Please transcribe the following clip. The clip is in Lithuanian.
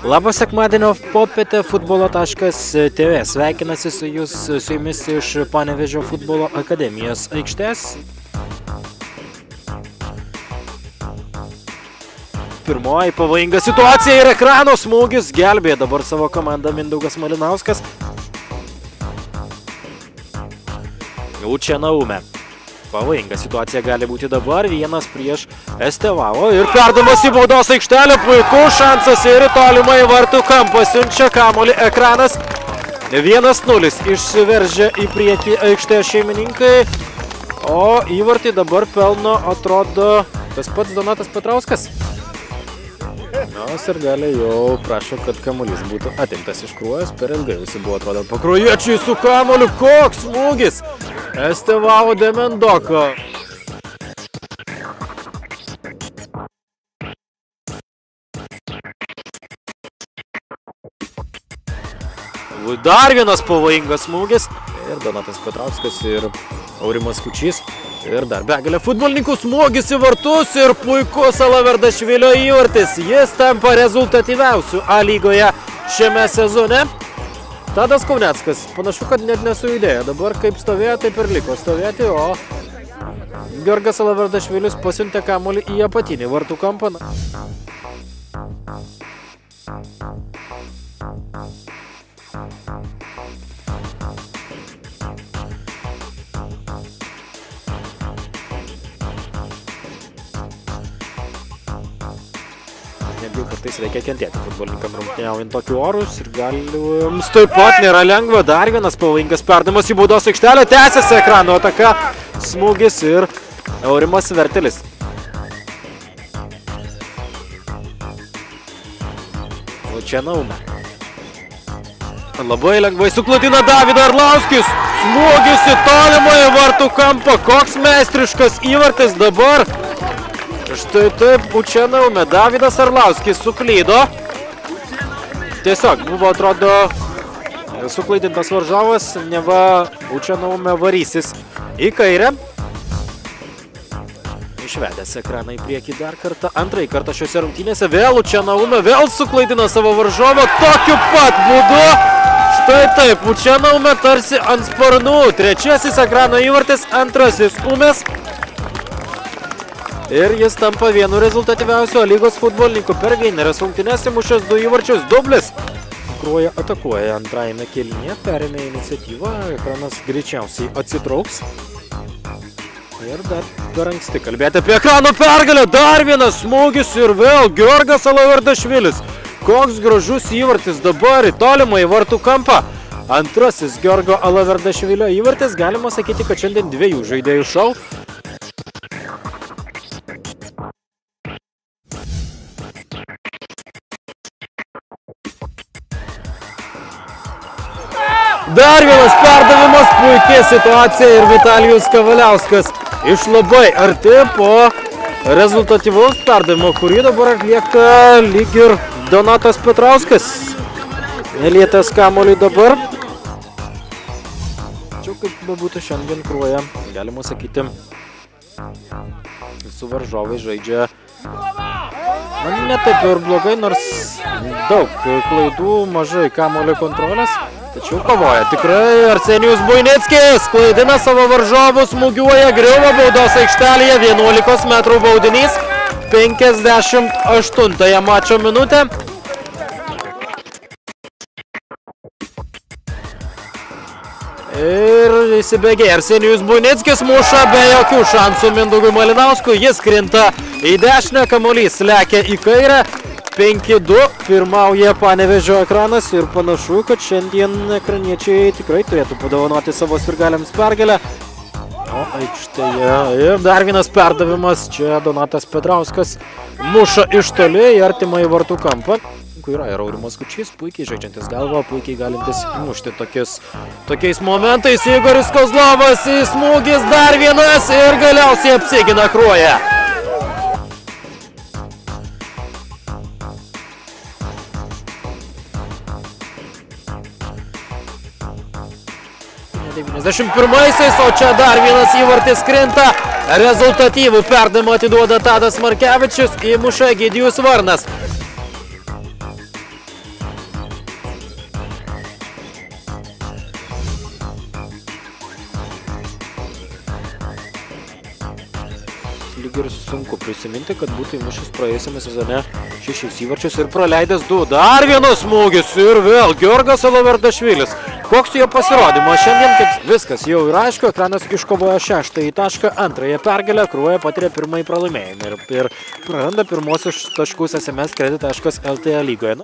Labas sekmadienio popietė futbolo.tv. Sveikinasi su jumis iš Panevėžio futbolo akademijos aikštės. Pirmoji pavojinga situacija ir ekrano smūgis. Gelbėja dabar savo komandą Mindaugas Malinauskas. Učenaume. Pavojinga situacija gali būti dabar. Vienas prieš Estevao. Ir perdamas į baudos aikštelę. Puikus šansas ir į tolimą į vartų kampą. Siunčia kamuolį ekranas. 1-0 išsiveržia į priekį aikštės šeimininkai. O įvartį dabar pelno, atrodo, tas pats Donatas Petrauskas. Ir gali jau prašo, kad kamuolys būtų atimtas iš Kruojos. Per ilgai visi buvo, atrodo, pakruojiečiai su kamuoliu. Koks smūgis! Estevao de Mendoko. Dar vienas pavojingas smūgis. Ir Donatas Petrauskas ir Aurimas Kučys. Ir dar begalė futbolininkų smūgis į vartus ir puikus Alaverdašvilio įvartis. Jis tampa rezultatyviausiu A lygoje šiame sezone. Tadas Kauneckas, panašu, kad net nesujudėjo. Dabar kaip stovėjo, taip ir liko stovėti, o Georgas Alaverdašvilis pasiuntė kamuolį į apatinį vartų kampą. Netgi kartais reikia kentėti futbolininkam rungtyniaujant tokių orus ir galims taip pat nėra lengva. Dar vienas pavojingas perdavimas į baudos aikštelę. Tęsiasi ekrano ataka. Smūgis ir Aurimas Vertelis. Učenaume. Labai lengvai suklaidina Davidą Arlauskis. Smūgis į tolimąjį vartų kampą. Koks meistriškas įvartis dabar. Štai taip, Učenaume. Davidas Arlauskis suklydo. Tiesiog buvo, atrodo, suklaidintas varžovas. Neva Učenaume varysis į kairę. Išvedęs ekraną į priekį dar kartą. Antrąjį kartą šiuose rungtynėse. Vėl Učenaume, vėl suklaidino savo varžovą. Tokiu pat būdu. Štai taip, Učenaume tarsi ant sparnų. Trečiasis ekrano įvartis, antrasis Umės. Ir jis tampa vienu rezultatyviausio lygos futbolininkų. Per vienerias rungtynes įmušęs 2 įvarčius, dublis. Kruoja atakuoja antrajame kėlinyje, perėmė iniciatyvą, ekranas greičiausiai atsitrauks. Ir dar per anksti kalbėti apie ekrano pergalę. Dar vienas smūgis ir vėl Georgas Alaverdašvilis. Koks gražus įvartis dabar į tolimą į vartų kampą. Antrasis Georgo Alaverdašvilio įvartis. Galima sakyti, kad šiandien 2 žaidėjų šou. Dar vienas perdavimas, puikiai situacija ir Vitalijus Kavaliauskas iš labai arti po rezultatyvaus perdavimo, kurį dabar atlieka lyg ir Donatas Petrauskas. Nelietęs kamuolį dabar. Tačiau kaip bebūtų šiandien Kruoja, galima sakyti, su varžovai žaidžia ne taip ir blogai, nors daug klaidų, mažai kamuolio kontrolės. Tačiau kovoja tikrai Arsenijus Buinickis, klaidina savo varžovus, smūgiuoja, griuvo baudos aikštelėje, 11 metrų baudinys, 58 mačo minutę. Ir įsibėgė Arsenijus Buinickis, muša be jokių šansų Mindaugui Malinauskui, jis krinta į dešinę, kamuolys lekia į kairę. 5-2 pirmauja Panevėžio ekranas ir panašu, kad šiandien ekraniečiai tikrai turėtų padovanoti savo sirgaliams pergalę. O aikštėje ir dar vienas perdavimas. Čia Donatas Petrauskas muša iš toli į artimą į vartų kampą. Yra ir Aurimas Kučys, puikiai žaidžiantis galvą, puikiai galintis mušti tokiais momentais. Igoris Kozlovas, smūgis dar vienas ir galiausiai apsigina Kruoja. 91-aisiais, o čia dar vienas įvartis krinta. Rezultatyvų perdavimą atiduoda Tadas Markevičius, įmuša Egidijus Varnas. Lyg ir sunku prisiminti, kad būtų įmušęs praėjusiame sezone 6 įvarčius ir praleidęs 2. Dar vienas smūgis ir vėl Georgas Alaverdašvilis. Koks jo pasirodymas šiandien, kaip viskas jau yra aišku, ekranas iškovojo 6 tašką, 2 pergalę, Kruoja patiria 1 pralaimėjimą ir praranda pirmosius taškus SMS Credit.lt lygoje.